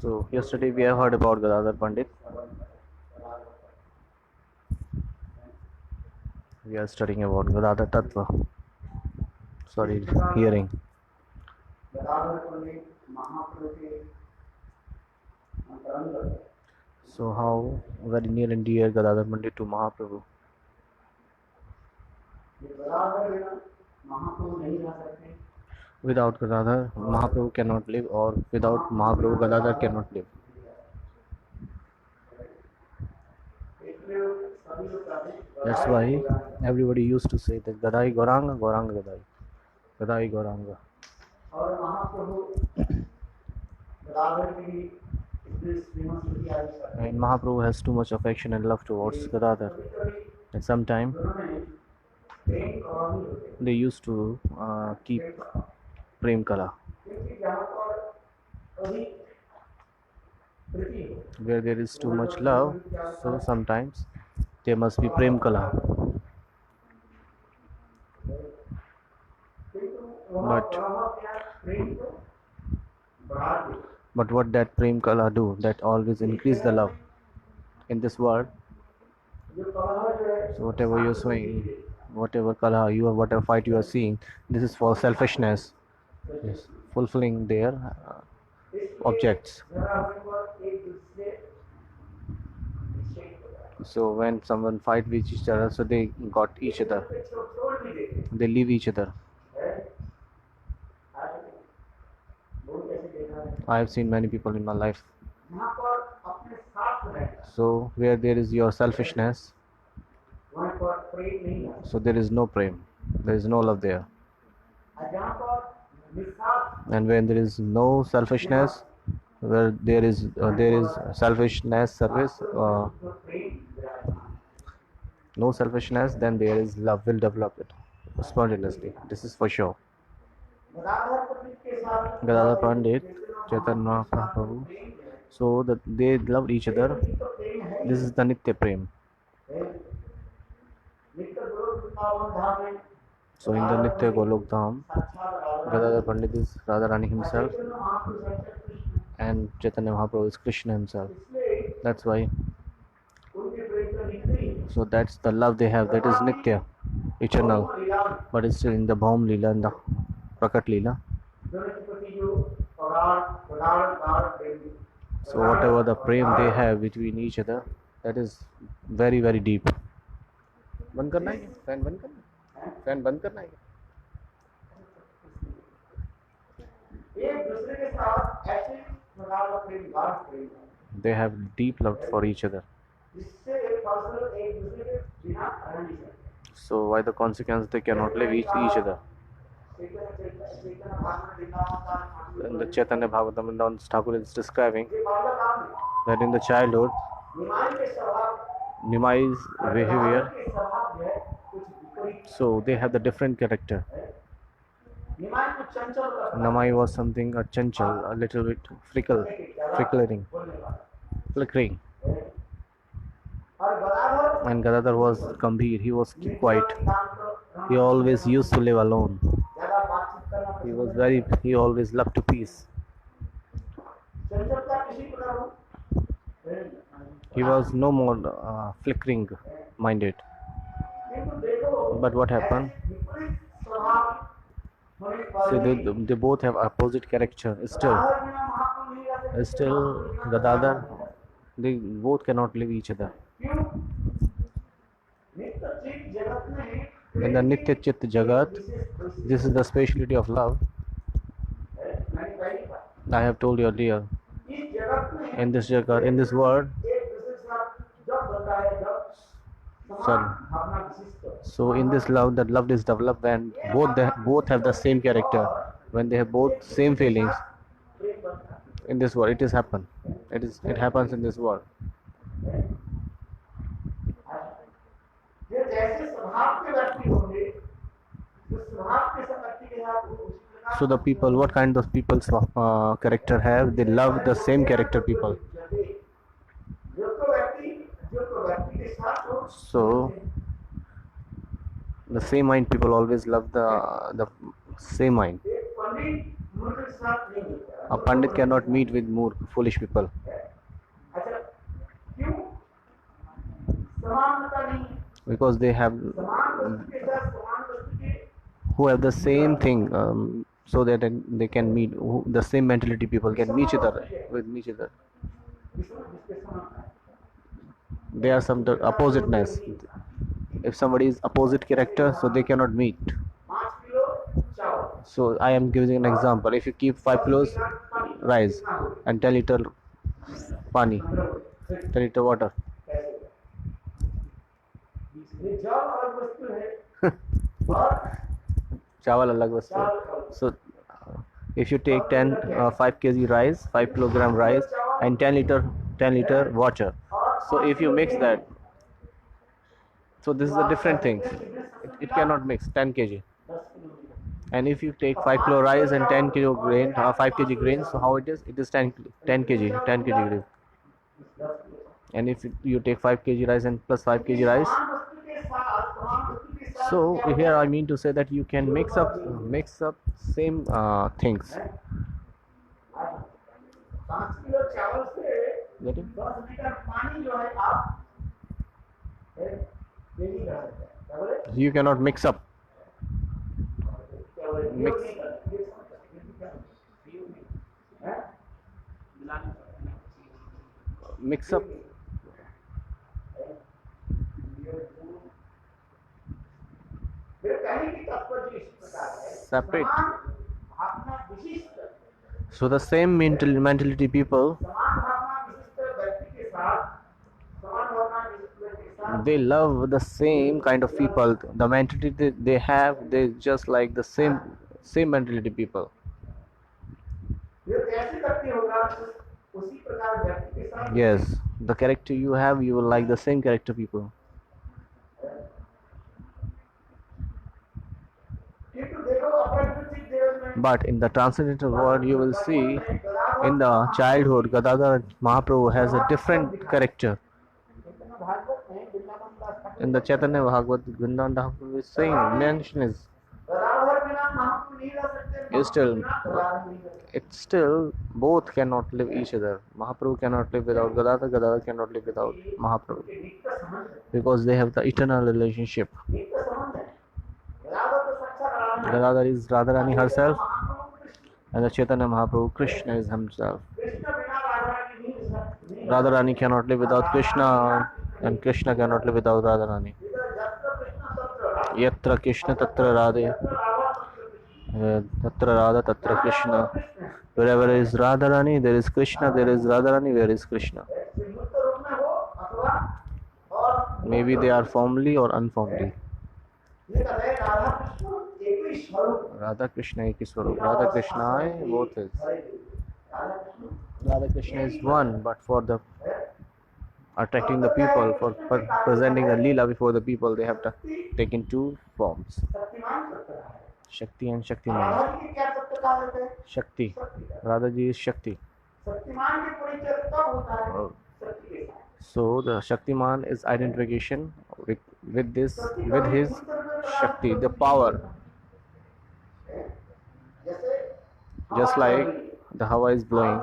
So yesterday we have heard about Gadadhar Pandit. We are studying about Gadadhar Tattva. Sorry, hearing. So how very near and dear Gadadhar Pandit to Mahaprabhu. Without Gadadhar, Mahaprabhu cannot live, or without Mahaprabhu, Gadadhar cannot live. That's why everybody used to say that Gadai Gauranga, Gauranga Gadai. Gadai Gauranga. And Mahaprabhu has too much affection and love towards Gadadhar. At some time, they used to keep Prem Kala. Where there is too much love, so sometimes there must be Prem Kala. But what that Prem Kala do, that always increase the love in this world. So whatever you're saying, whatever Kala you are, whatever fight you are seeing, this is for selfishness. Yes, fulfilling their objects. So when someone fight with each other, so they got each other, they leave each other. I have seen many people in my life. So where there is your selfishness, so there is no prem, there is no love there. And when there is no selfishness, where there is selfishness service, no selfishness, then there is love will develop it spontaneously. This is for sure. Gadadhar Pandit, Chaitanya Mahaprabhu, so that they loved each other. This is the Nitya Prem. So in the Nitya Golok Dham, Gadadhar Pandit is Radharani himself, and Chaitanya Mahaprabhu is Krishna himself. That's why. So that's the love they have. That is Nitya, eternal, but it's still in the Bhaum Leela, in the Prakat Leela. So whatever the prem they have between each other, that is very very deep. बंद करना है fan बंद करना है fan बंद करना है they have deep love for each other. So why the consequence they cannot live each other. In the Chaitanya Bhagavatam, Vrindavan Thakur is describing that in the childhood, Nimai's behavior, so they have the different character. Namai was something a chanchal, a little bit flickering. And Gadadhar was Gambhir, he was quiet. He always used to live alone. He always loved to peace. He was no more flickering minded. But what happened? So they both have opposite character. Still Gadadhar, they both cannot live each other. In the Nitya Chit Jagat, this is the speciality of love. I have told you earlier. In this Jagat, in this world, so in this love, that love is developed when both have the same character, when they have both same feelings. In this world, it happens in this world. So the people, what kind of people's character have? They love the same character people. So the same mind people always love the same mind. A Pandit cannot meet with more foolish people. Because they have who have the same thing, so that they can meet, the same mentality people can meet each other. There are some oppositeness. If somebody is opposite character, so they cannot meet. So I am giving an example. If you keep 5 kilos rice and 10 liter pani, 10 liter water. Chawal alag vastu. So if you take 5 kg rice, 5 kilogram rice and 10 liter water. So if you mix that, so this is a different thing. It cannot mix 10 kg. And if you take 5 kilo rice and 10 kilo grain, 5 kg grain, so how it is? It is 10 kg grain. And if you take 5 kg rice and plus 5 kg rice, so here I mean to say that you can mix up same things. Get it? You cannot mix up. Mix up. Separate. So the same mentality people, they love the same kind of people. The mentality they have, they just like the same mentality people. Yes, the character you have, you will like the same character people. But in the transcendental world, you will see in the childhood, Gadadhar Mahaprabhu has a different character. In the Chaitanya Bhagavat, Vrindavan Thakur is saying, mention is still both cannot live each other. Mahaprabhu cannot live without Gadadhar, Gadadhar cannot live without Mahaprabhu, because they have the eternal relationship. Gadadhar is Radharani herself, and the Chaitanya Mahaprabhu, Krishna is himself. Radharani cannot live without Krishna, and Krishna cannot live without Radharani. Yatra Krishna Tatra Radhe, Tatra Radha Tatra Krishna. Wherever is Radharani, there is Krishna. There is Radharani, where is Krishna. Maybe they are formally or unformally. Radha Krishna एक ही स्वरूप. Radha Krishna both is. Radha Krishna is one, but for the attracting the people, for presenting the Leela before the people, they have taken two forms. Shakti and Shaktiman. Shakti. Radha ji is Shakti. So the Shaktiman is identification with his Shakti, the power. Just like the Hawa is blowing.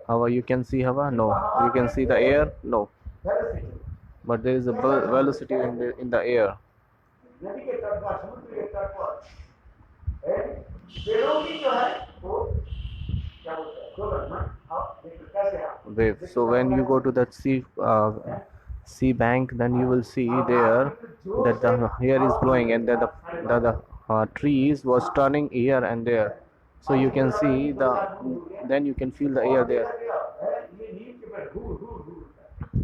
Hawa, you can see Hawa? No. You can see the air? No. But there is a velocity in the air. Wave. So when you go to that sea bank, then you will see there that the air is blowing and that the trees was turning here and there. So you can see then you can feel the air there.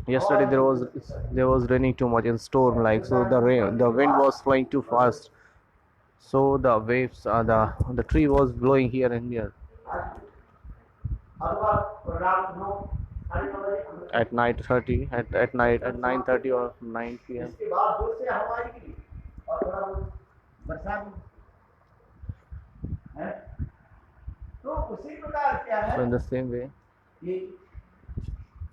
Yesterday there was raining too much in storm, like, so the wind was flowing too fast. So the waves, the tree was blowing here and here. At night 30, at night at 9:30 or 9 p.m. So in the same way,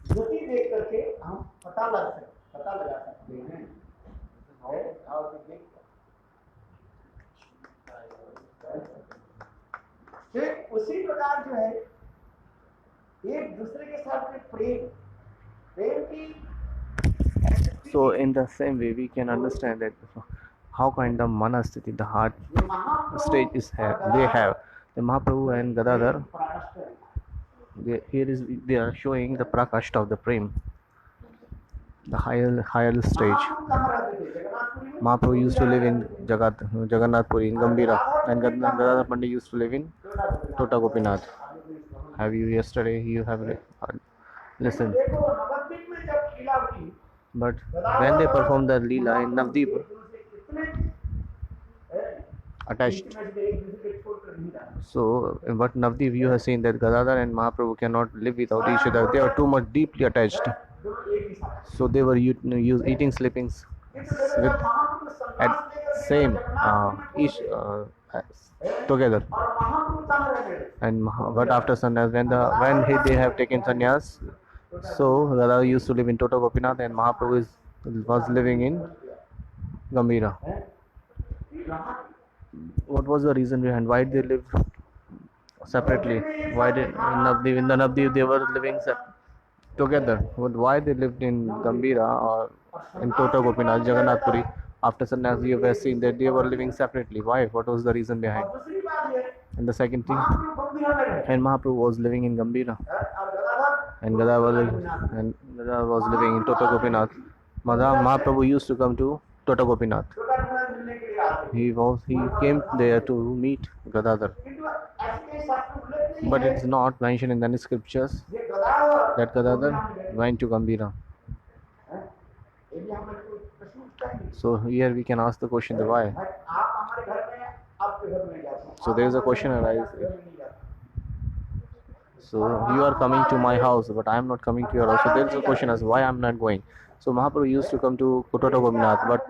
गति देख करके हम पता लगा सकते हैं फिर उसी प्रकार जो है एक दूसरे के साथ प्रेम की. So in the same way we can understand that how kind of manasthiti, the heart stage is they have. The Mahaprabhu and Gadadhar, they are showing the prakashta of the prem, the higher stage. Mahaprabhu used to live in Jagannath Puri in Gambhira, and Gadadhar Pandit used to live in Tota Gopinath. Have you listened? But when they perform the Leela in Navdeep, attached. So, but Navdeep, you have seen that Gadadhar and Mahaprabhu cannot live without each other. They are too much deeply attached. So they were eating, sleeping at same together. And but after sannyas, when they have taken sannyas, so Gadadhar used to live in Tota Gopinath and Mahaprabhu was living in Gambhira. What was the reason behind why they lived separately? Why did in the Navdeep they were living together? Why they lived in Gambhira or in Tota Gopinath, Jagannath Puri? After sannyas, you have seen that they were living separately. Why? What was the reason behind? And the second thing, and Mahaprabhu was living in Gambhira, and Gadadhar was living in Tota Gopinath. Mahaprabhu used to come to Tota Gopinath. He came there to meet Gadadhar. But it's not mentioned in the scriptures that Gadadhar went to Gambhira. So here we can ask the question, why? So there is a question arises. So you are coming to my house, but I am not coming to your house. So there is a question as why I am not going. So Mahaprabhu used to come to Tota Gopinath, but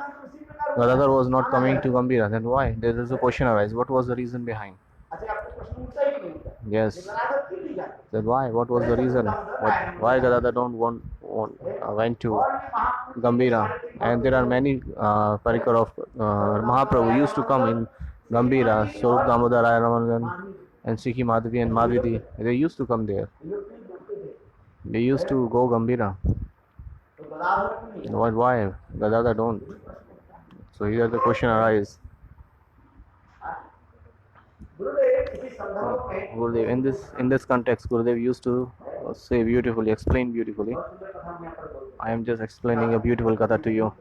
Gadadhar was not coming to Gambhira. Then why? There is a question arises. What was the reason behind? Yes. Then why? What was the reason? Why Gadadhar went to Gambhira? And there are many parikar of Mahaprabhu used to come in Gambhira, Swarup Damodar, Ramanujan, and Sikhi Madhavi and Madhvi. They used to come there. They used to go Gambhira. Why? Gadadhar don't. So here the question arises. Gurudev, in this context, Gurudev used to say beautifully, explain beautifully. I am just explaining a beautiful katha to you.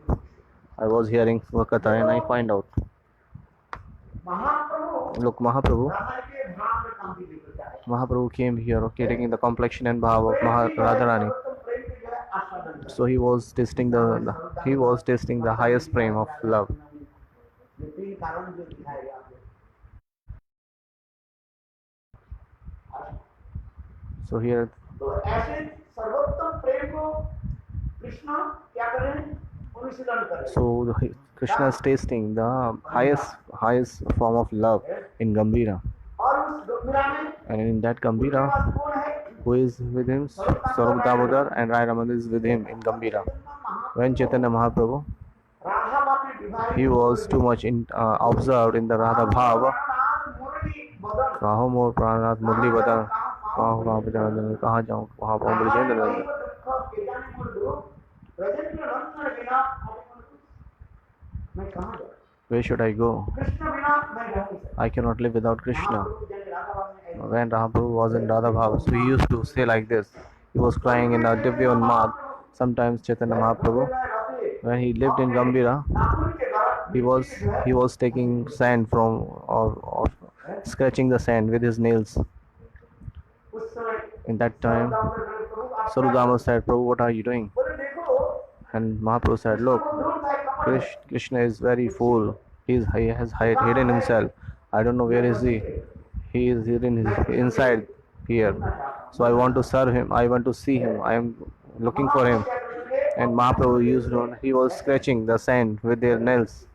I was hearing a katha and I find out. Look, Mahaprabhu came here, okay, taking the complexion and bhav of Radharani. So he was tasting the highest prem of love. So here, तो ऐसे सर्वोत्तम प्रेम को कृष्ण क्या कर रहे हैं, अनुशीलन कर रहे हैं। so Krishna is tasting the highest form of love in Gambhira, और उस गंभीरा में and in that उनके Gambhira, पास कौन है, who is with him? Sarup Damodar and Rai Raman is with him in Gambhira. When Chaitanya Mahaprabhu, Radha Bapi विवाह he was too much observed in the Radha Bhava. मुरली बदन काहो मोर प्राणनाथ मुरली बदन, काहो कहाँ पे जाना, कहाँ जाऊँ वहाँ पर ब्रजेंद्र नंदन. मैं कहाँ जाऊँ, Where should I go? Krishna बिना मैं रह नहीं सकता। I cannot live without Krishna. महाप्रभु जन राधा बापी ने When Mahaprabhu was in Radha Bhava, so he used to say like this. He was crying in a Divya Unmad. Sometimes Chaitanya Mahaprabhu, when he lived in Gambhira, he was taking sand from or scratching the sand with his nails. उस समय In that time, प्रभु आप Sarudama said, Prabhu, what are you doing? बोले देखो And Mahaprabhu said, look, दूर था एक कपड़ है। Krishna is very fool. He has hidden himself. I don't know where is he. He is hidden inside here. So I want to serve him. I want to see him. I am looking for him. And Mahaprabhu used on. He was scratching the sand with their nails.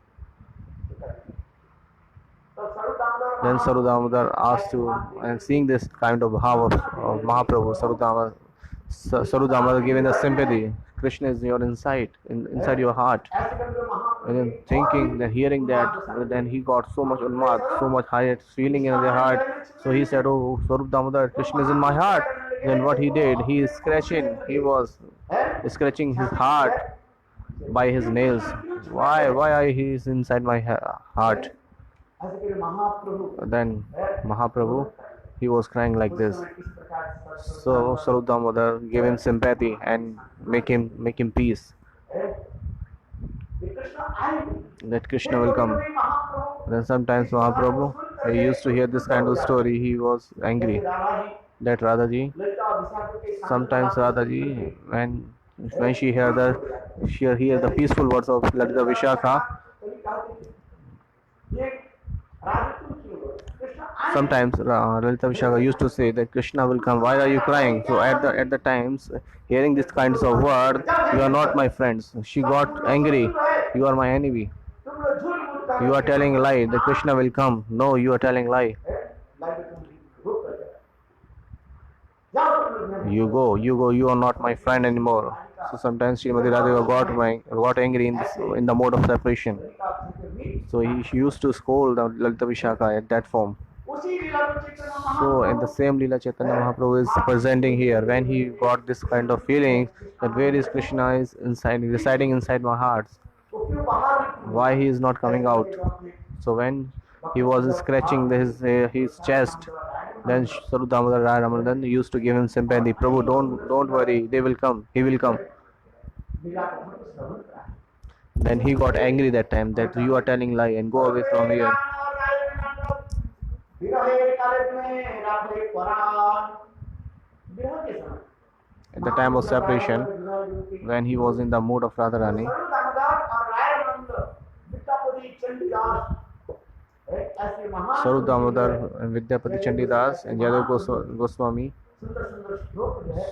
तो स्वरूप Damodar Then Sarudamodar asked to, and seeing this kind of bhava of Mahaprabhu, Sarudamodar giving the sympathy. Krishna is your inside your heart. ऐसे करके महाप्रभु And then thinking, then hearing that, then he got so much unmad, so much high feeling in their heart. So he said, oh, Swarup Damodar, Krishna is in my heart. Then what he did, he was scratching his heart by his nails. Why he is inside my heart? ऐसे करके महाप्रभु Then Mahaprabhu, he was crying like this. इस प्रकार से So Swarup Damodar gave him sympathy and make him peace. Krishna आएंगे That Krishna will come. Mahaprabhu Then sometimes Mahaprabhu, he used to hear this kind of story, he was angry. Radha ji That Radhaji, Lalita Vishakha के साथ sometimes Radhaji, when she hear the peaceful words of Lalita Vishakha, कभी कहते थे ये राधा तुम क्यों रो, कृष्ण आएंगे। sometimes Lalita Vishakha used to say that Krishna will come. Why are you crying? So at the times, hearing these kinds of words, you are not my friends. She got angry. You are my enemy. तुम लोग झूठ मूठ कर You are telling lie that Krishna will come. No, you are telling lie. Life तुम रोक कर जाओ तुम लोग You go. You are not my friend anymore. So sometimes Srimati Radhika got angry in the mode of separation. So she used to scold the Lalita Vishakha at that form. उसी लीला को चैतन्य महा So in the same Leela Chaitanya Mahaprabhu is presenting here when he got this kind of feeling that where is Krishna is residing inside my heart. वो क्यों बाहर Why he is not coming out? So when he was scratching his chest, then Swarup Damodar Rai Ramanandan used to give him sympathy. Prabhu, don't worry, they will come. He will come. लीला को हमको श्रवण करा Then he got angry that time that you are telling lie and go away from here. विरहे काले में राधे परान विरह के समय At the time of separation, when he was in the mood of Radharani, स्वरूप दामोदर और रायरमंद विद्यापति चंडीदास ऐसे महान Swarup Damodar and Vidyapati Chandidas and Yadav Goswami. सुंदर सुंदर श्लोक जो है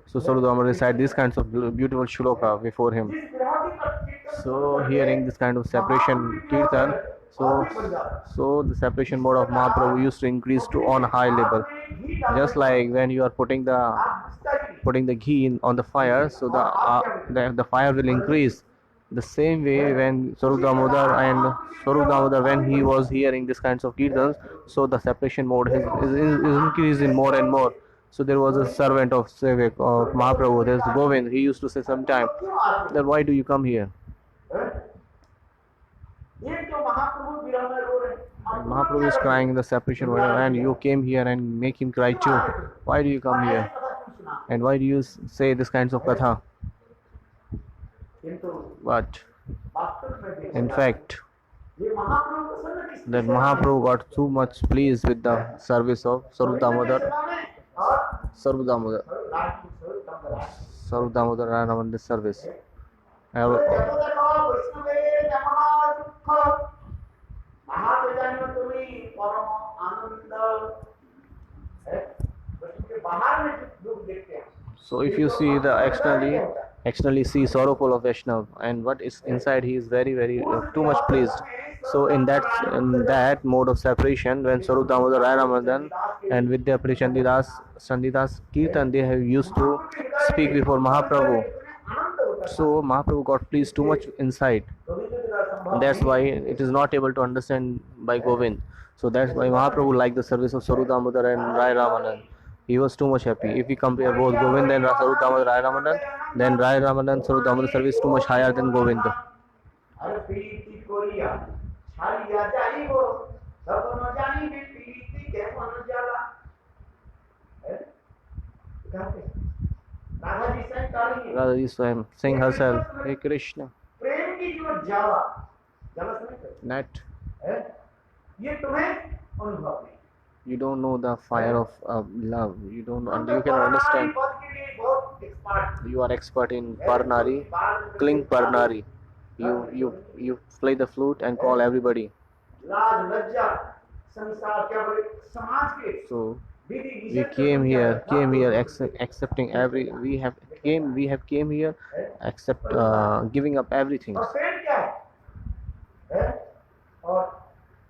So Swarup Damodar recite these kinds of beautiful shloka before him. जिस विरह की कीर्तन So hearing this kind of separation kirtan, so the separation mode of Mahaprabhu used to increase to on high level. Just like when you are putting the ghee on the fire, so the fire will increase. The same way when Swarup Damodar when he was hearing these kinds of kirtans, so the separation mode is increasing more and more. So there was a servant of Sevak of Mahaprabhu, there's Govind. He used to say sometime that why do you come here? ये जो महाप्रभु विरह में रो रहे हैं Mahaprabhu is crying in the separation mode, and you came here and make him cry too. Why do you come here? And why do you say these kinds of katha? किंतु But वास्तव में देखा in fact, ये महाप्रभु प्रसन्न किस that Mahaprabhu got too much pleased with the service of Swarup Damodar, और Swarup Damodar, Swarup Damodar Ramanujan's service. देखो वैष्णवे जहाँ दुख महादेव तुम्हें परम आनंद है वैष्णव के के बाहर में दुख देखते हैं। So if you see the externally see sorrowful of Vaishnav, and what is inside, he is very too much pleased. So in that mode of separation, when Swarup Damodar Rai Ramanujan and Vidya Pri Chandidas Kirtan, they have used to speak before Mahaprabhu. So Mahaprabhu got pleased too much inside. That's why it is not able to understand by Govind. So that's why Mahaprabhu liked the service of Swarup Damodar and Rai Ramanujan. He was too much happy. If we compare both Govind and Swarup Damodar Rai Ramanujan, then Rai Ramanujan Swarup Damodar service is too much higher than Govind. अरे प्रीति Korea छाड़िया जाइबो सपन जानी भी प्रीति के मन जाला राधा जी से करेंगे Radha ji swam sing herself, Hey Krishna, प्रेम की जो ज्वाला ज्वाला समझते net. ये तुम्हें अनुभव नहीं You don't know the fire of love. You cannot understand. पद के लिए बहुत expert You are expert in Parnari, Kling Parnari. You play the flute and call everybody. लाज लज्जा संसार क्या बोले समाज के So Vidhi we came here accepting we have came here accept giving up everything. और प्रेम क्या है और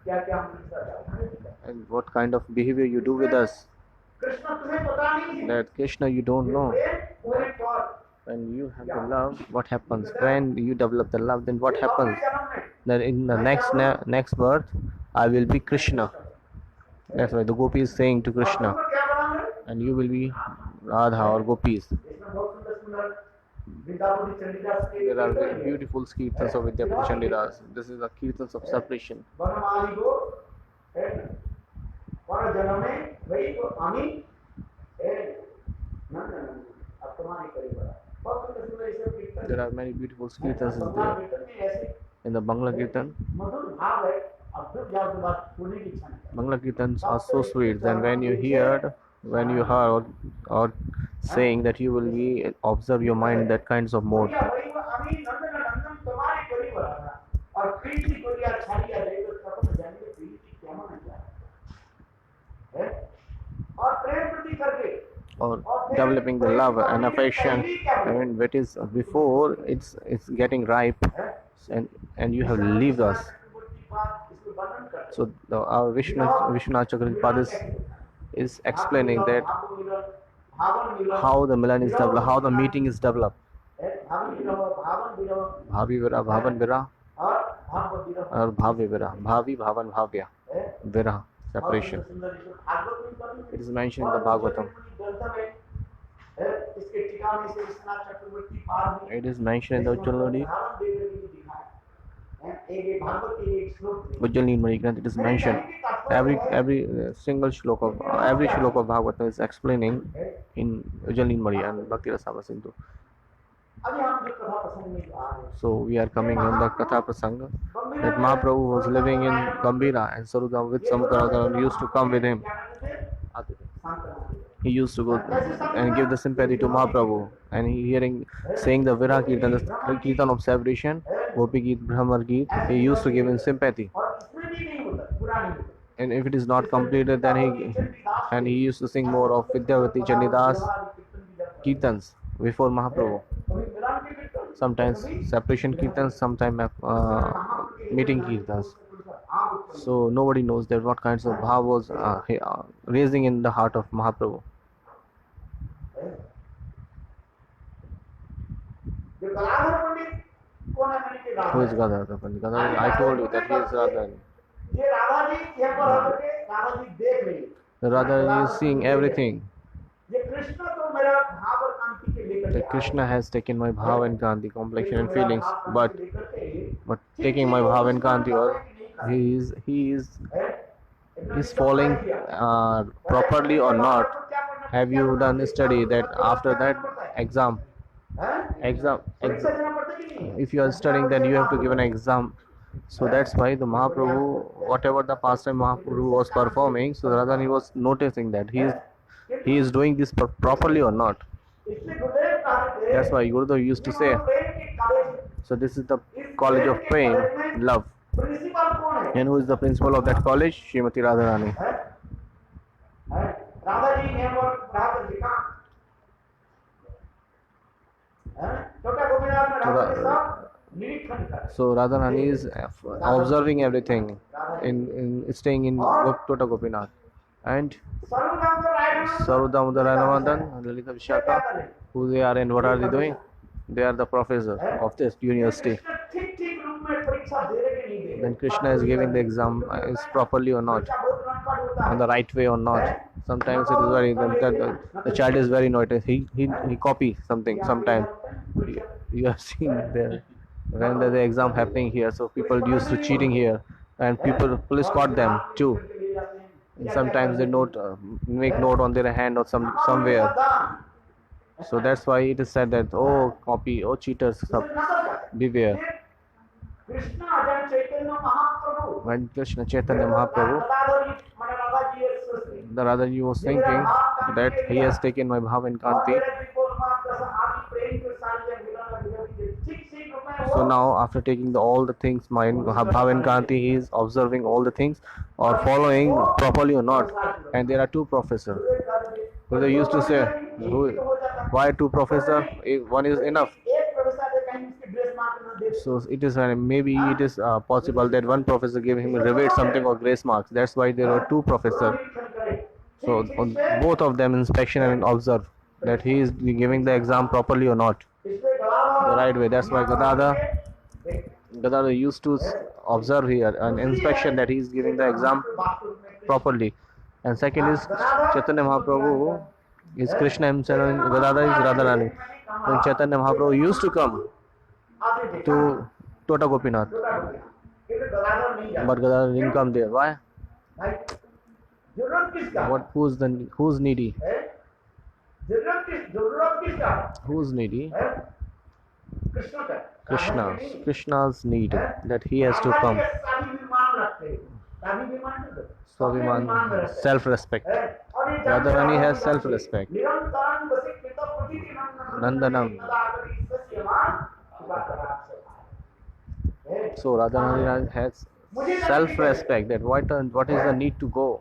क्या क्या हम And what kind of behavior you do with us? Krishna तुम्हें पता नहीं है That Krishna you don't know. पूरे पर When you have the love, what happens? When you develop the love, then what happens? जन्म में Then in the next birth, I will be Krishna. That's why the gopi is saying to Krishna, तुम क्या बनाओगे and you will be Radha or gopis. इसमें बहुत सुंदर सुंदर विद्यापति चंडीदास के There are very beautiful kirtans of Vidyapati Chandidas. This is the kirtans of separation. Banmali को पर जन्म में वही तो आमी नंदन अब तुम्हारी करीब बहुत सुंदर सुंदर इसे कीर्तन There are many beautiful kirtans in there. In the Bangla Kirtan, मधुर भाव है अब दुख जाओ के बाद सुनने की इच्छा नहीं Bangla Kirtans are so sweet. Then when you heard or saying that you will be observe your mind in that kinds of mode. वही अभी नंदन नंदन तुम्हारे करीब रहा और प्रीति को या छाड़िया जाएगा सपन जाने प्रीति क्या माना जाए है और प्रेम प्रति करके Or developing the love and affection, and what is before it's getting ripe, and you have leave us. So our Vishwanath Chakravarti is explaining that how the milan is developed, how the meeting is developed. Bhavi Vira, Bhavan Vira, or Bhavi Vira, Bhavi Bhavan Bhavya, Vira, separation. It is mentioned in the Bhagavatam. It is mentioned in the Ujjalanmani Ujjalanmani Granth. It is mentioned. Every single shlok of Bhagavatam is explaining in Ujjalanmani and Bhakti Rasama Sindhu. So we are coming on the Katha Prasanga that Mahaprabhu was living in Gambhira and Sarudam with Samudradaran used to come with him. He used to go and give the sympathy to Mahaprabhu, and he saying the Vira Kirtan, the Kirtan of separation, Gopi Geet, Brahmar Geet, he used to give him sympathy. And if it is not completed, then he used to sing more of Vidyapati Chandidas Kirtans before Mahaprabhu. Sometimes separation Kirtans, sometimes meeting Kirtans. So nobody knows that what kinds of bhav was raising in the heart of Mahaprabhu. Who is Gadadhar Pandit? I told you that he is Radha. The Radha is seeing everything. That Krishna has taken my bhav and kanti, complexion and feelings, but taking my bhav and kanti, or he is following properly or not. Have you done a study that after that exam, if you are studying, then you have to give an exam. So that's why the Mahaprabhu, whatever the pastime Mahaprabhu was performing, so Radhani was noticing that he is doing this properly or not. That's why Gurudev used to say. So this is the college of prem, love. And who is the principal of that college? Srimati Radharani. निरीक्षण कर रहे हैं। So Radharani is observing everything in staying in Tota Gopinath. And सर्वदामोदर Rai Sarvadamodar Ranavandan and Lalita Vishaka, who they are and what are they doing? They are the professor of this university. Krishna ठीक ठीक रूप में परीक्षा दे रहे कि नहीं दे रहे। Then Krishna is giving the exam is properly or not, बच्चा बहुत नटखट होता है। on the right way or not. Sometimes it is very the child is very naughty. He copy something. Sometimes you have seen there when the exam happening here. So people used to cheating here, and police caught them too. And sometimes they make note on their hand or somewhere. So that's why it is said that oh copy, oh cheaters, beware. Krishna Ajay Chaitanya Mahaprabhu When Krishna Chaitanya Mahaprabhu, the Radhaji was thinking that he has taken my Bhav and Kanti. So now after taking all the things, my Bhav and Kanti, he is observing all the things or following properly or not. And there are two professors. So they used to say, why two professors? One is enough. So it is maybe it is possible that one professor gave him rebate something or grace marks. That's why there are two professors. So on both of them inspection and observe that he is giving the exam properly or not, the right way. That's why Gadadhar used to observe here an inspection that he is giving the exam properly. And second is Chaitanya Mahaprabhu is Krishna himself and Gadadhar is Radharani. Then Chaitanya Mahaprabhu used to come to Tota Gopinath, but Gadadhar didn't come there. Why? Who's needy? Who's needy? Krishna's need that he has to come. Swabhiman, self-respect. Radharani has self-respect. Nandanam. So Radharani has self-respect that what is the need to go.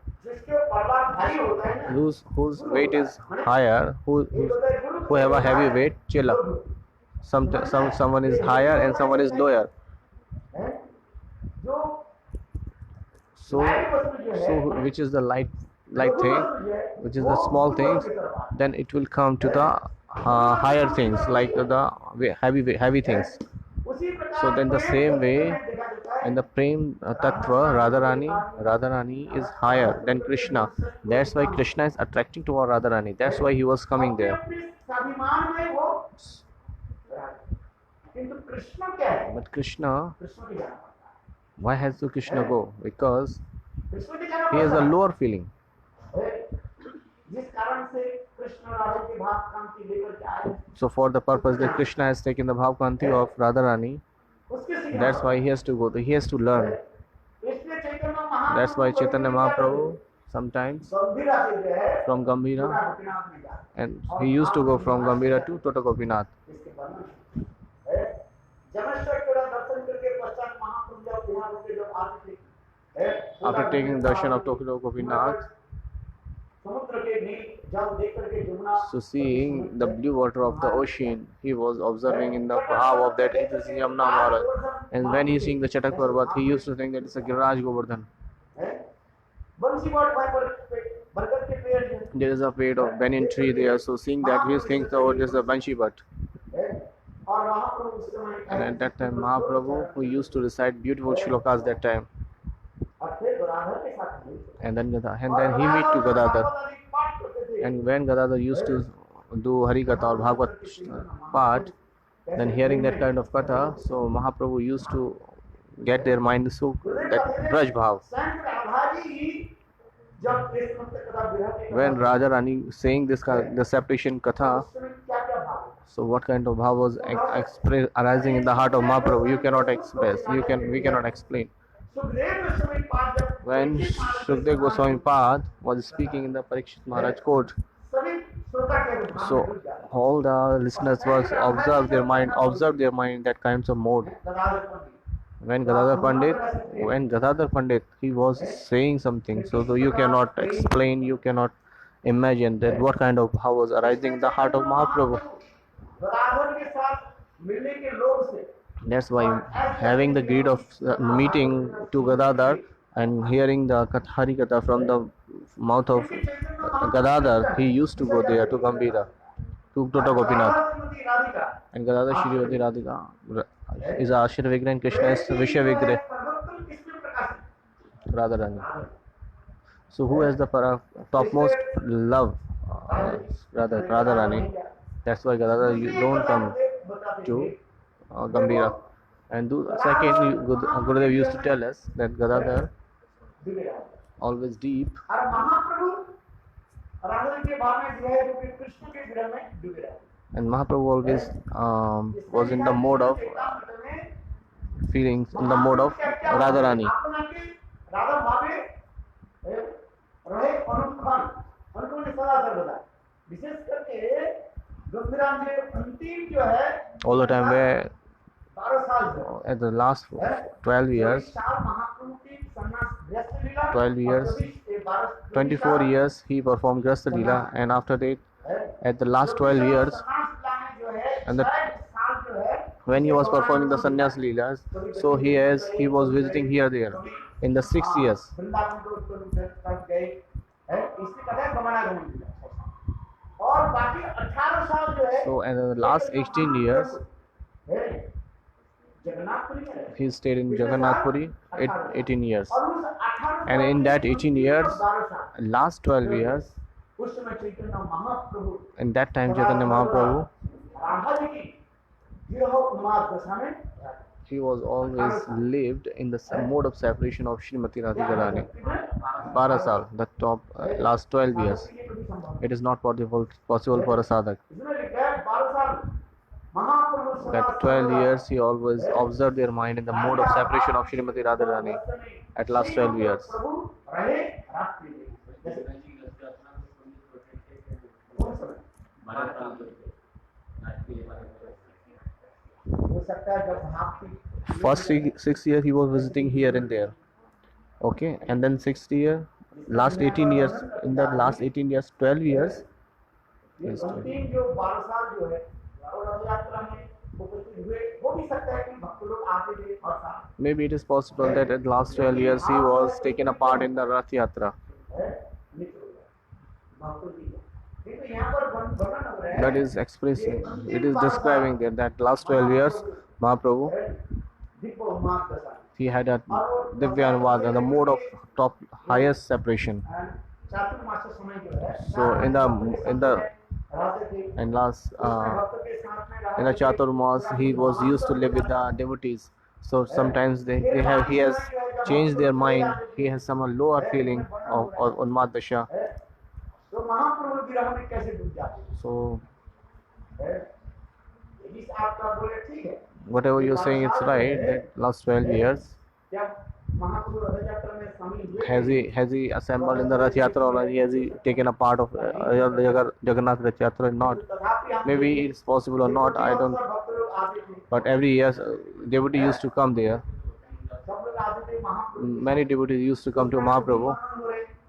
Whose weight is higher, who have a heavy weight, chilla. Someone is higher and someone is lower. So which is the light thing, which is the small things, then it will come to the higher things like the heavy things. So then the same way in the Prem Tattva, Radharani is higher than Krishna. That's why Krishna is attracting toward Radharani. That's why he was coming there. But Krishna, why has to Krishna go? Because he has a lower feeling. So for the purpose that Krishna has taken the Bhav Kanti of Radharani, that's why he has to go. He has to learn. That's why Chaitanya Mahaprabhu sometimes from Gambhira, and he used to go from Gambhira to Tota Gopinath. After taking darshan of Tota Gopinath, so seeing the blue water of the ocean, he was observing in the bhav of that it is Yamuna Maharaj. And when he seeing the Chatak Parvat, he used to think that it's a Giriraj Govardhan. There is a shade of banyan tree there, so seeing that he thinks oh it is a Banshi Bhat. And at that time Mahaprabhu, who used to recite beautiful shlokas that time. And then he meet to Gadadhar. And when Gadadhar used to do Harikatha or Bhagavad part, then hearing that kind of katha, so Mahaprabhu used to get their mind so that Braj Bhav. When Raja Rani saying this the separation katha, so what kind of bhav was arising in the heart of Mahaprabhu, you cannot express, we cannot explain. When Shukdev Goswami Pad was speaking in the Parikshit Maharaj court, so all the listeners was observed their mind in that kinds of mode. When Gadadhar Pandit, he was saying something, so you cannot explain, you cannot imagine that what kind of bhav was arising in the heart of Mahaprabhu. मिलने के लोभ से That's why having the greed of meeting to Gadadhar and hearing the Hari Katha from the mouth of Gadadhar, he used to go there to Gambhira, to Tota Gopinath. Shrimati Radhika And Gadadhar Shrimati Radhika is Ashir Vigrah and Krishna is Vishya Vigrah, सर्वोत्तम किसमें प्रकाशित Radharani. So who has the topmost love? Radharani. That's why Gadadhar, you don't come to Gambhira. And second, Gurudev used to tell us that Gadadhar always deep, और महाप्रभु राधा के भाव में जो है जो कि कृष्ण के विरह में डूबे रहे and Mahaprabhu always was in the mode of feelings, in the mode of Radharani. Radha भावे रहे अनुक्षण अनुक्षण ने सदा सर्वदा विशेष करके गंभीराम में अंतिम जो है All the time, where 12 साल जो at the last 12 years, 12 years, 24 years he performed Grasta Leela, and after that, at the last 12 years, and when he was performing the Sannyas Leelas, so he was visiting here there in the 6 years. So in the last 18 years, he stayed in Jagannath Puri 18 years, and in that 18 years, last 12 years, in that time Chaitanya Mahaprabhu, he was always lived in the mode of separation of Srimati Radhika Rani. 12 saal, the top last 12 years. It is not possible for a sadhak. That 12 years he always observed their mind in the mode of separation of Srimati Radharani at last 12 years. First 6 years he was visiting here and there. Okay, and then 6th year, last 18 years, in the last 18 years, 12 years, maybe it is possible that at last 12 years he was taken a part in the Rath Yatra. That is expressing, it is describing there that last 12 years Mahaprabhu, he had a Divyanuvada, the mode of top highest separation. So in the Chaturmas he was used to live with the devotees. So sometimes he has changed their mind. He has some lower feeling of Unmad Dasha. So whatever you're saying, it's right. That last 12 years, has he assembled in the Rath Yatra, or has he taken a part of Jagannath Rath Yatra? Not. Maybe it's possible or not. I don't. But every year, devotee used to come there. Many devotees used to come to Mahaprabhu.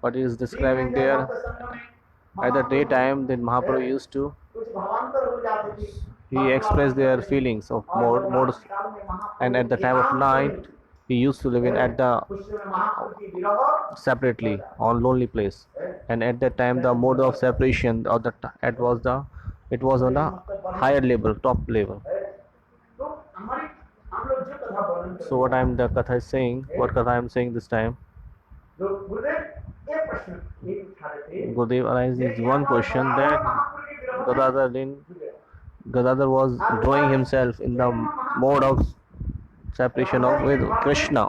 But it is describing there at the daytime that Mahaprabhu used to. He expressed their feelings of modes, and at the time of night he used to live in at the separately on lonely place, and at that time the mode of separation or it was on a higher level, top level. So what the Katha is saying, what Katha I am saying this time, Gurudev arises one question that Gadadhar was drawing himself in the mode of separation with Krishna,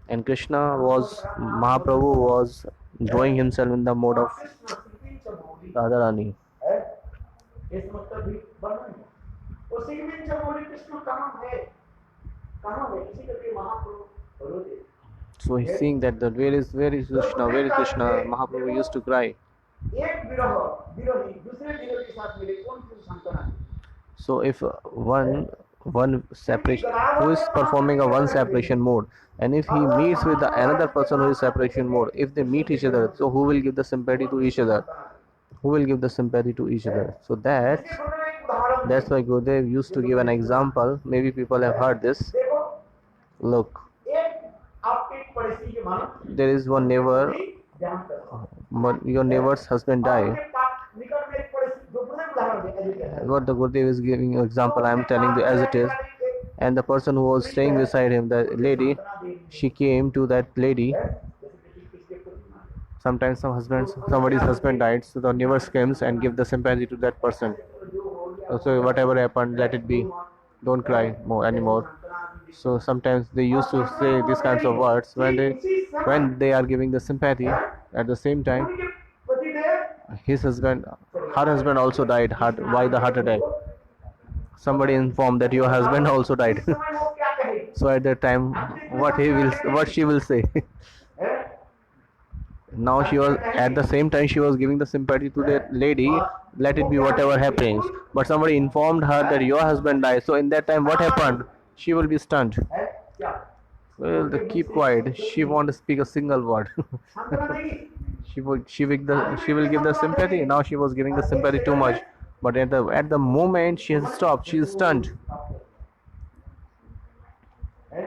and Mahaprabhu was drawing himself in the mode of Radharani. So he's saying that where is Krishna, Mahaprabhu used to cry. So if one separation, who is performing a one separation mode, and if he meets with another person who is separation mode, if they meet each other, so who will give the sympathy to each other? So that That's why Gurudev used to give an example. Maybe people have heard this. देखो Look, एक आपके पड़ोसी के मानो there is one neighbor, ध्यान करो but your neighbor's husband और died. उनके पास निकट में एक पड़ोसी जो पूरे उदाहरण दे ऐसे कहते हैं What the Gurudev is giving an example, I am telling you as it is. And the person who was staying beside him, the lady, she came to that lady. Sometimes somebody's husband died, so the neighbors comes and give the sympathy to that person. So whatever happened, let it be. Don't cry more anymore. So sometimes they used to say these kinds of words when they are giving the sympathy. At the same time, उनके पतिदेव his husband, her husband also died by the heart attack. Somebody informed that your husband also died. इस समय वो क्या कहेगी So at that time, what she will say? हैं? Now she was at the same time she was giving the sympathy to that lady. Let it be whatever happens. But somebody informed her that your husband died. So in that time, what happened? She will be stunned. हैं? क्या Well, they keep quiet. She won't speak a single word. सांत्वना नहीं she will give the sympathy. Now she was giving the sympathy too much. But at the moment she has stopped. She is stunned. हैं?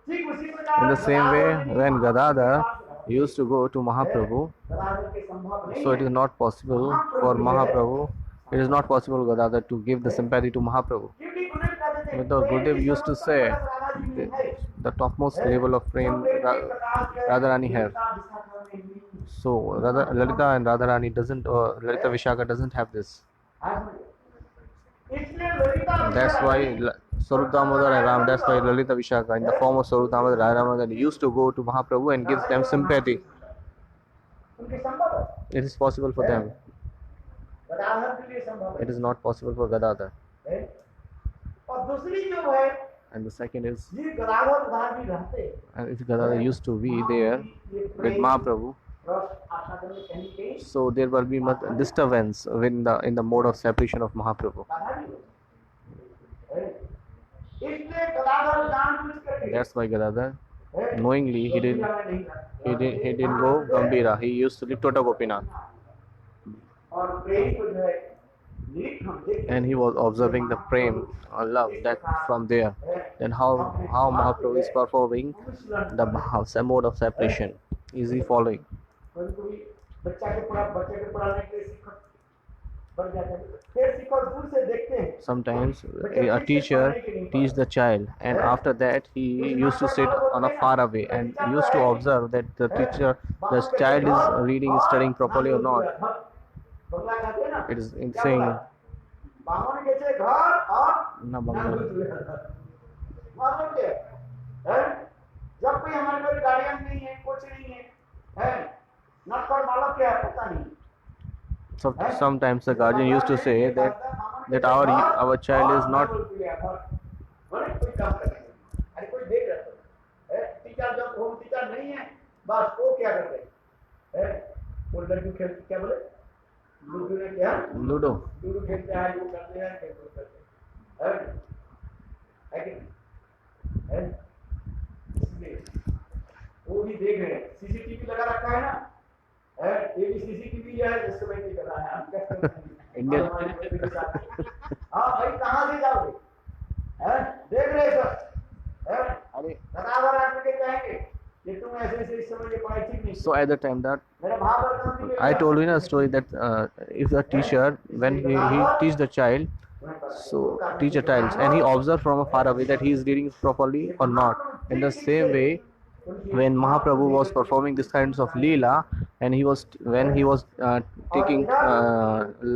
ठीक उसी प्रकार In the same way, when Gadadhar used to go to Mahaprabhu, Gadadhar के संभव नहीं so it is not possible for Mahaprabhu. It is not possible Gadadhar to give the sympathy to Mahaprabhu. क्योंकि गुरुदेव कहते थे But the Gurudev used to say the topmost level of prem Radharani have. So Lalita and Radharani doesn't, Lalita Vishaka doesn't have this. इसलिए Lalita That's why Swarup Damodar and Ram, that's why Lalita Vishaka in the form of Swarup Damodar and Ram used to go to Mahaprabhu and give them sympathy. उनके संभव है It is possible for them. Gadadhar के लिए संभव है It is not possible for Gadadhar. हैं? और दूसरी जो है And the second is, जी गदाधर उधार भी रहते and if Gadadhar used to be there with Mahaprabhu, रस आस्वादन में कहीं कहीं so there will be much disturbance in the mode of separation of Mahaprabhu. बाधा भी हो हैं? इसलिए गदाधर जानबूझ करके That's why Gadadhar, हैं? knowingly, he didn't go Gambhira. He used to live Tota Gopinath. और प्रेम को जो है निरीक्षण हम देखते And he was observing the prem or love that from there. Then how Mahaprabhu is performing the mode of separation. Is he following? कभी बच्चे के पढ़ाने के लिए शिक्षक बढ़ जाते हैं फिर शिक्षक दूर से देखते हैं Sometimes a teacher teach the child, and after that he used to sit on a far away and used to observe that the child is reading, is studying properly or not. बंगला कहते हैं ना It is in क्या saying, बोला? बामन के से घर और na Bangla. मतलब क्या है जब कोई हमारे घर गार्डियन नहीं है कोच नहीं है नट पर मालक क्या है पता नहीं So sometimes the guardian used to say that our child is not. कोई काम कर रहे हैं अरे कोई देख रहा है टीचर जब होम टीचर नहीं है बस वो क्या कर रहे हैं वो लड़की खेल क्या बोले लूडो ने क्या Ludo. लूडो खेलते हैं वो करते हैं खेल करते हैं कि है इसलिए वो भी देख रहे हैं सीसीटीवी लगा रखा है ना है ये भी सीसीटीवी है जिसको मैं नहीं कर रहा है हम कहते हैं Indian. हाँ भाई कहाँ से जाओगे हैं देख रहे सर हैं अरे लगावर आकर के कहेंगे कि तुम ऐसे इस समय ये पढ़ाई ठीक नहीं So at the time that मेरा भाव I told you in a story that if the teacher, when he teach the child, so teach a child and he observe from far away that he is reading properly or not. In the same way, when Mahaprabhu was performing these kinds of leela, and when he was taking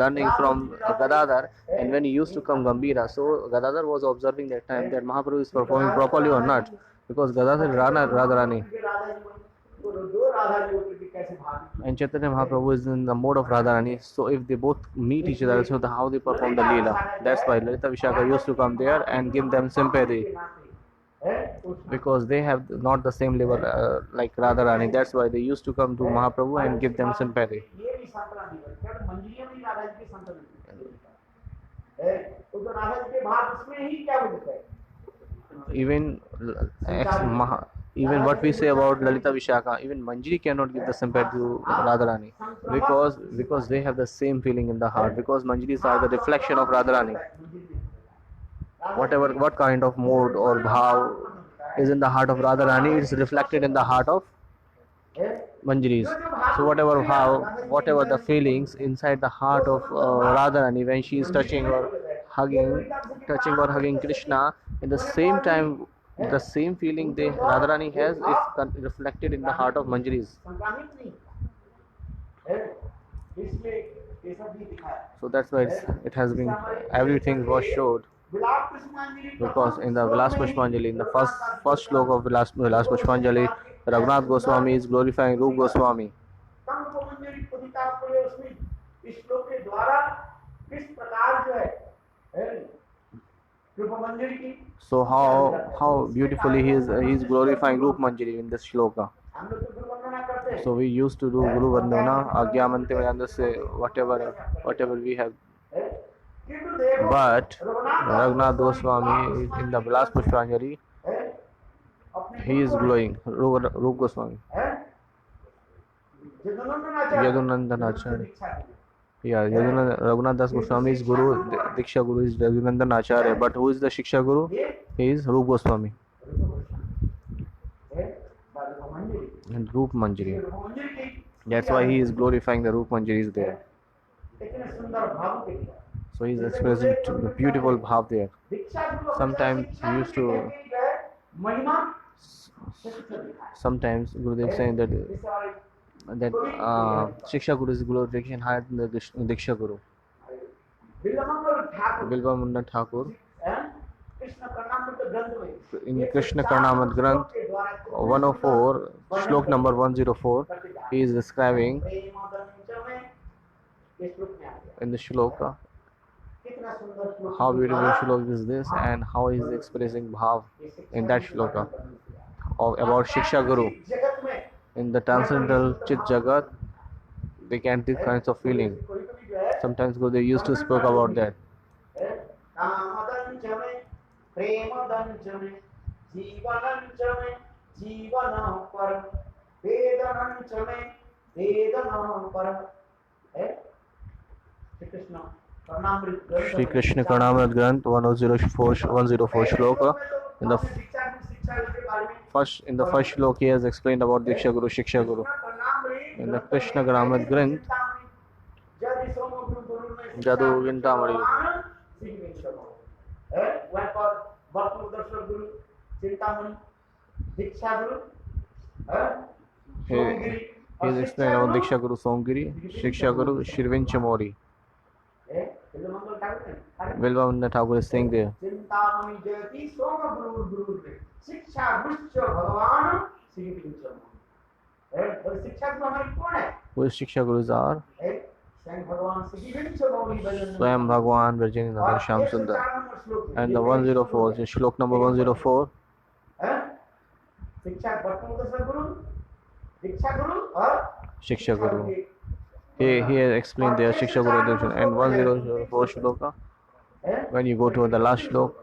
learning from Gadadhar, and when he used to come Gambhira, so Gadadhar was observing that time that Mahaprabhu is performing properly or not, because Gadadhar is Radharani and Chaitanya Mahaprabhu is in the mode of Radharani. So if they both meet each other, so how they perform the leela. That's why Lalita Vishaka used to come there and give them sympathy, because they have not the same level like Radharani. That's why they used to come to Mahaprabhu and give them sympathy. ये भी सांत्वना दी गई क्या मंजिलियों में राधा जी की सांत्वना दी गई है तो राधा जी के भाव उसमें ही क्या बोलते हैं Even even what we say about Lalita Vishaka, even Manjari cannot give the sympathy to Radharani, because they have the same feeling in the heart, because Manjaris are the reflection of Radharani. Whatever, what kind of mood or bhav is in the heart of Radharani, is reflected in the heart of Manjaris. So whatever bhav, whatever the feelings inside the heart of Radharani when she is touching or hugging Krishna, in the same time, the same feeling Radharani has is reflected in the heart of Manjaris. So that's why it has been, everything was showed, because in the Vilas Pushpanjali, in the first shloka of Vilas Pushpanjali, Raghunath Goswami is glorifying Rup Goswami. So how beautifully he is glorifying Rup Manjari in this shloka. So we used to do Guru Vandana, Agya Mante say whatever we have. But Raghunath Goswami in the Vilas Pushpanjali, he is glowing, Rup Goswami. Yadunandan Acharya. Yeah, Raghunath Das Goswami is Guru, Diksha Guru is Yadunandan Acharya. But who is the Shiksha Guru? He is Rup Goswami. And Rup Manjari. That's why he is glorifying the Rup Manjari is there. So he is expressing the beautiful bhav there. Sometimes he used to. Sometimes Gurudev saying that Shiksha Guru is glorification higher than the Diksha Guru. Bilva Munda Thakur in Krishna Karnamrit Granth 104, Shlok number 104, he is describing in the shloka how beautiful shloka is this, and how he is expressing bhav in that shloka about Shiksha Guru. In the transcendental Chit Jagat, they can these kinds of feeling. Sometimes they used to speak about that. Shri Krishna Karnamrit Granth 104 shloka. In the first shloka he has explained about Diksha Guru, Shiksha Guru. In the Krishna Karnamrit Granth, Jadu Vintamari. He is explaining about Diksha Guru Somgiri, Shiksha Guru Shirvinchamori. Vilvamanda Thakur is saying there. Who is Shiksha Gurus are? Swayam Bhagwan Virjini Sham Sundar. And the 104, is Shlok number 104. Shiksha Guru. He has explained there Shiksha Guru and 104 shloka. When you go to the last shlok,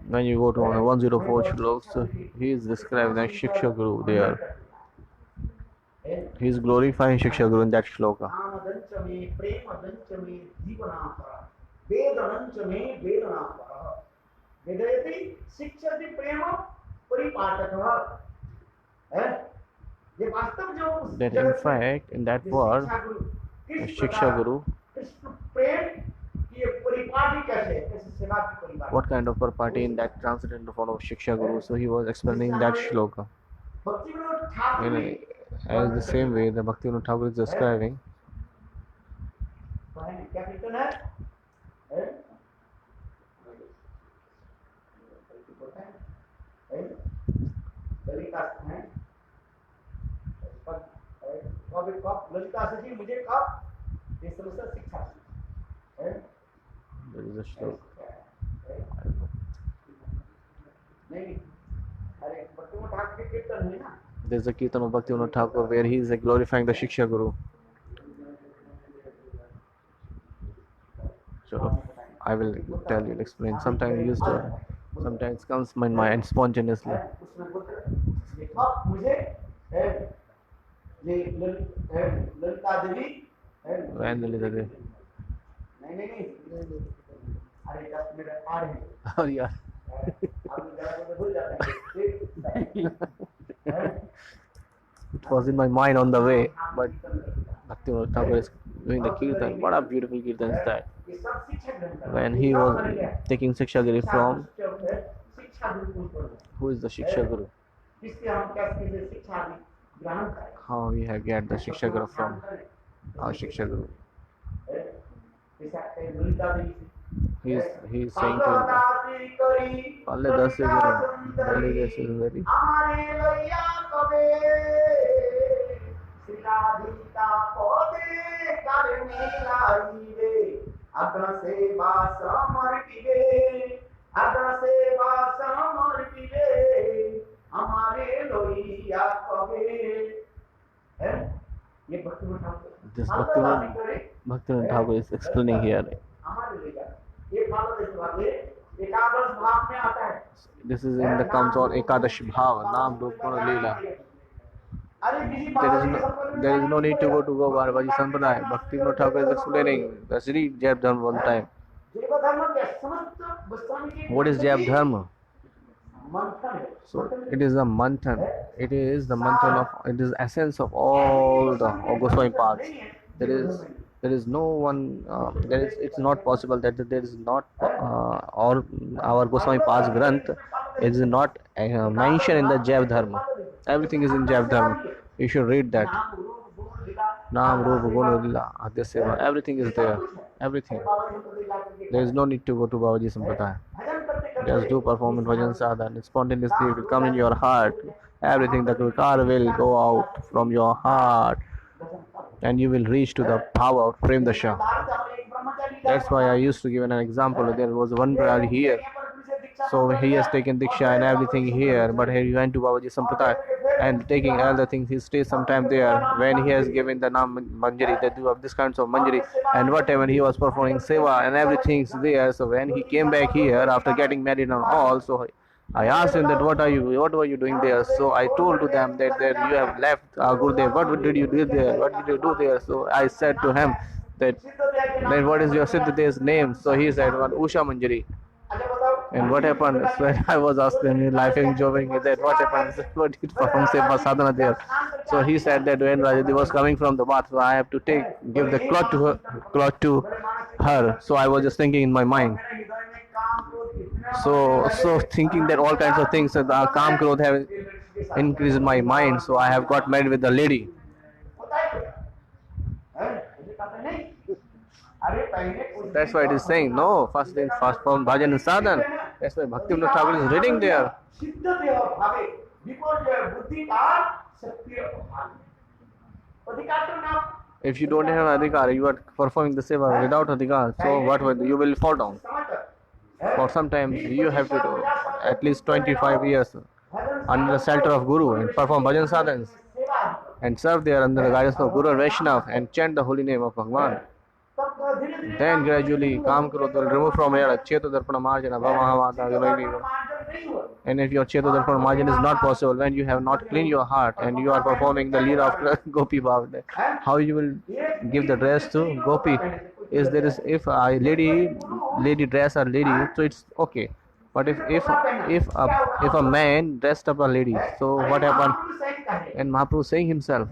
when you go to 104 shloks, so he is describing as Shiksha Guru there. He is glorifying Shiksha Guru in that shloka. That in fact, in that word, Shiksha Guru, what kind of party in that transcendental form of Shiksha Guru? So he was explaining that shloka. As the same way the Bhaktivinoda Thakur is describing. There is a shloka. There is a Kirtan of Bhaktivinoda Thakur where he is glorifying the Shiksha Guru. So I will tell you, explain. Sometimes used to, sometimes comes my mind spontaneously. उसमें बोलते ये अब मुझे है, ये ललिता देवी है, When the little day. नहीं अरे 10 मिनट आ रहे हैं Oh yeah. आप जरा को भूल जाते हैं It was in my mind on the way, but Bhaktivinoda Thakur is doing the kirtan. What a beautiful kirtan is that. ये सब शिक्षक ग्रंथ When he was taking Shiksha Guru from, शिक्षा गुरुकुल पर who is the Shiksha Guru? किससे हम कैसे शिक्षा ग्रहण करें How we have get the Shiksha Guru from our Shiksha Guru. He is saying to Palle Das se Guru, Palle Das is very. ये भक्ति This Bhaktivinoda Thakur is explaining here. एकादश भाव में आता है This is in the comes on Ekadash Bhava, Naam Rup Guna Leela. There is no need to go to Bharavaji Sampradaya. Bhaktivinoda Thakur is explaining the Sri Jaip Dharma one time. What is Jaip Dharma? So it is the manthan. It is the manthan of. It is essence of all the Goswami paths. There is no one. It's not possible that there is not or our Goswami paths Granth is not mentioned in the Jaip Dharma. Everything is in Jaip Dharma. You should read that. Naam Rupa Guna Lila Adya Seva. Everything is there. Everything. There is no need to go to Babaji Sampradaya. Just do perform in Bhajan Sadhana. Spontaneously it will come in your heart. Everything, the vikar will go out from your heart. And you will reach to the power of Prem Dasha. That's why I used to give an example. There was one brother here. So he has taken Diksha and everything here. But here he went to Babaji Sampradaya and taking all the things. He stays sometime there. When he has given the Naam Manjari, they do have this kinds of Manjari. And whatever he was performing Seva and everything's there. So when he came back here after getting married and all, so I asked him that what were you doing there? So I told to them that you have left Gurudev. What did you do there? What did you do there? So I said to him that then what is your Siddhade's name? So he said one Usha Manjari. And what happened? So I was asking him, laughing, joking that what happened? What did perform Seva Sadhana there? So he said that when Rajati was coming from the bath, so I have to give the cloth to her. So I was just thinking in my mind. So thinking that all kinds of things that the Kam Krodh have increased my mind. So I have got married with the lady. That's why it is saying no, first from Bhajan and Sadhan. That's why Bhaktivinoda Thakur is reading there. If you don't have adhikar, you are performing the seva without adhikar, so what will you will fall down. For sometimes you have to do at least 25 years under the shelter of Guru and perform bhajan sadhans and serve there under the guidance of Guru and Vaishnav and chant the holy name of Bhagwan. Then gradually Kam Krodh will remove from here Cheto Darpana Marjana Bhavamahava. And if your Cheto Darpana Marjana is not possible, when you have not cleaned your heart and you are performing the leela of Gopi Bhav, how you will give the dress to Gopi? If a lady dress a lady, so it's okay. But if a man dressed up a lady, so what happened? And Mahaprabhu saying himself.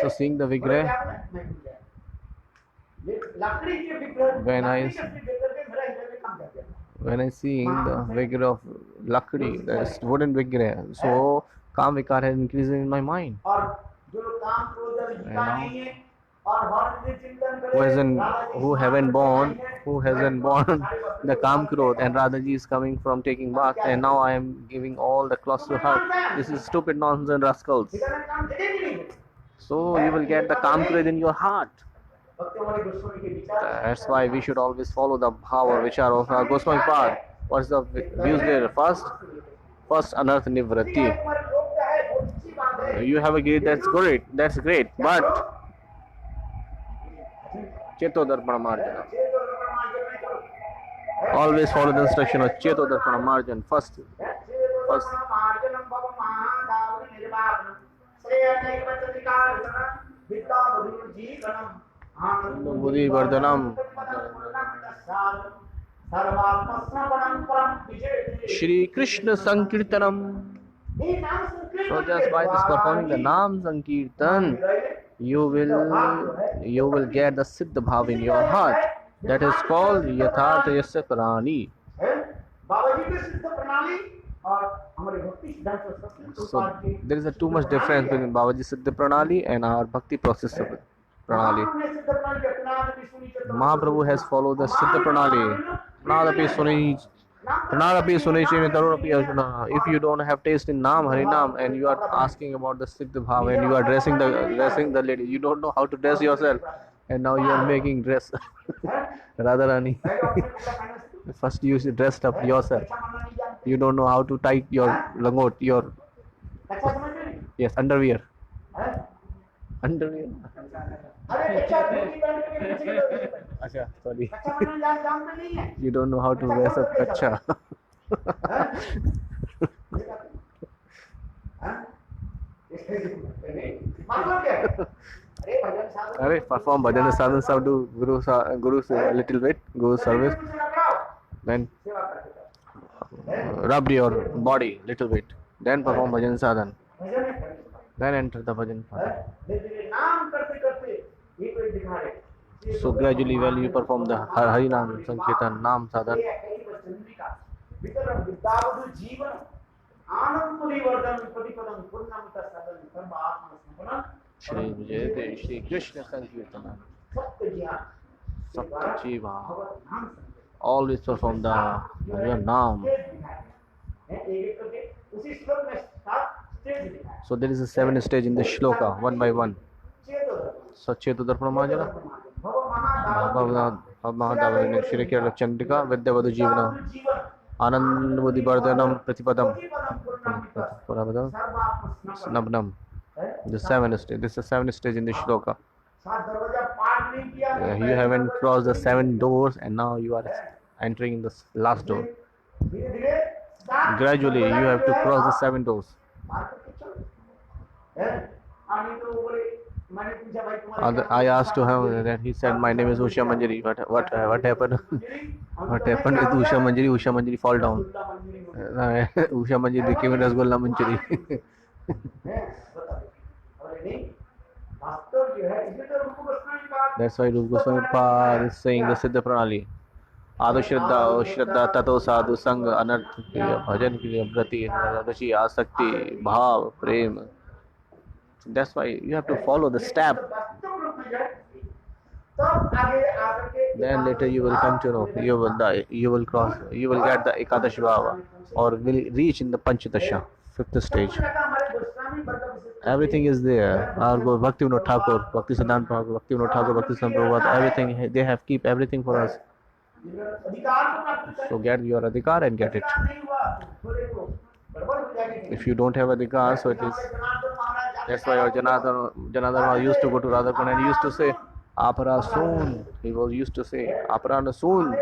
So seeing the Vigrah, when I seeing the Vigrah of Lakdi, the wooden Vigrah, so Kam Vikar has increased in my mind. And now, who hasn't born the Kam Krodh, and Radhaji is coming from taking bath, and now I am giving all the clothes to her. This is stupid nonsense, rascals. So you will get the Kam Krodh in your heart. That's why we should always follow the bhava which are of our Goswami path. What's the views there? First anartha nivrati. You have agreed, that's great, but Chetodarpana Marjana. Always follow the instruction of Chetodarpana Marjan first. Buddhi Vardhanam. Shri Krishna Sankirtanam. So just by this performing the Nam Sankirtan, you will get the Siddha Bhav in your heart. That is called Yathartha Yasya Prani. So there is a too much difference between Babaji Siddha Pranali and our Bhakti process of Pranali. Mahaprabhu has followed the Siddha Pranali. If you don't have taste in Nam, Harinam, and you are asking about the Siddha Bhav and you are dressing the lady, you don't know how to dress yourself, and now you are making dress Radharani. First you should dress up yourself. You don't know how to tie your langot, your yes, underwear. Underwear. Acha, sorry. You don't know how to dress up kacha. Perform bhajan sadhan sab do Guru's little bit, Guru's service. Then rub your body little bit. Then perform bhajan sadhan. Then enter the bhajan path. So gradually while you perform the Harinam, Sankirtan, Nam Sadhan, Shri Vijay, Shri Krishna Sankirtan, Sapta Jiva, always perform the Nam. So there is a 7 stage in the shloka, one by one. So Chetodarpana Marjana, Mahadava Shri Kirana Chandrika, Vidyavadu Jivana, Anand Buddhi Vardhanam Pratipadam, Snabnam. The 7 stage. This is the 7 stage in the shloka. You haven't crossed the 7 doors and now you are entering in the last door. Gradually you have to cross the 7 doors. I asked to him, and he said, "My name is Usha Manjari." What happened? What happened with Usha Manjari? Usha Manjari fall down. Usha Manjari became Rasgulla Manjari. That's why Rupa Goswami Pad is saying the Siddha Pranali. Adu Shraddha, Tato Sadhu, Sangha, Anartha Kriya, Bhajan Kriya, Brati, Radashi, Asakti, Bhav, Prem. That's why you have to follow the step. Then later you will come to know, you will die, you will cross, you will get the Ekadash Bhava or will reach in the Panchatasha, 5th stage. Everything is there. Our Bhakti Vinod Thakur, Bhakti Siddhanta Thakur, Bhakti Vinod Thakur, Bhakti Siddhanta Prabhupada, everything, they have keep everything for us. So get your Adhikar and get it. If you don't have Adhikar, so it is. That's why our Janardhan used to go to Radhakundan and he used to say, Apara soon. He used to say, Aparana soon.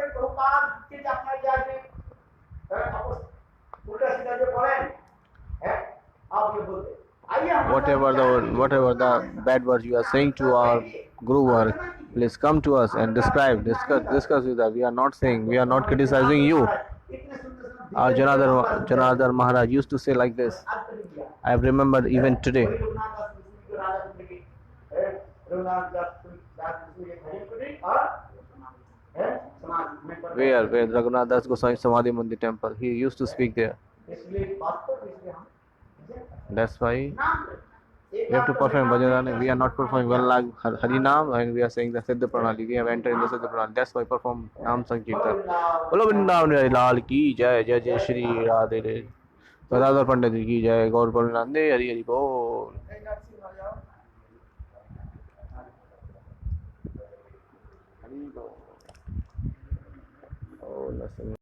Whatever the bad words you are saying to our Guru, please come to us and discuss with us. We are not saying, we are not criticizing you. Our Janardhan Maharaj used to say like this. I have remembered even today. Where Raghunath Das Goswami Samadhi Mandir temple, he used to speak there. That's why we have to perform Bhajan. We are not performing one like Harinam and we are saying the Siddha Pranali. We have entered in the Siddha Pranali. That's why perform Nam Sankirtan. Bolo Vrindavan Lal ki jai, jai jai Shri Radhe. Gadadhar Pandit ki jai, Gaur Parnande, Hari Hari Bol. Oh,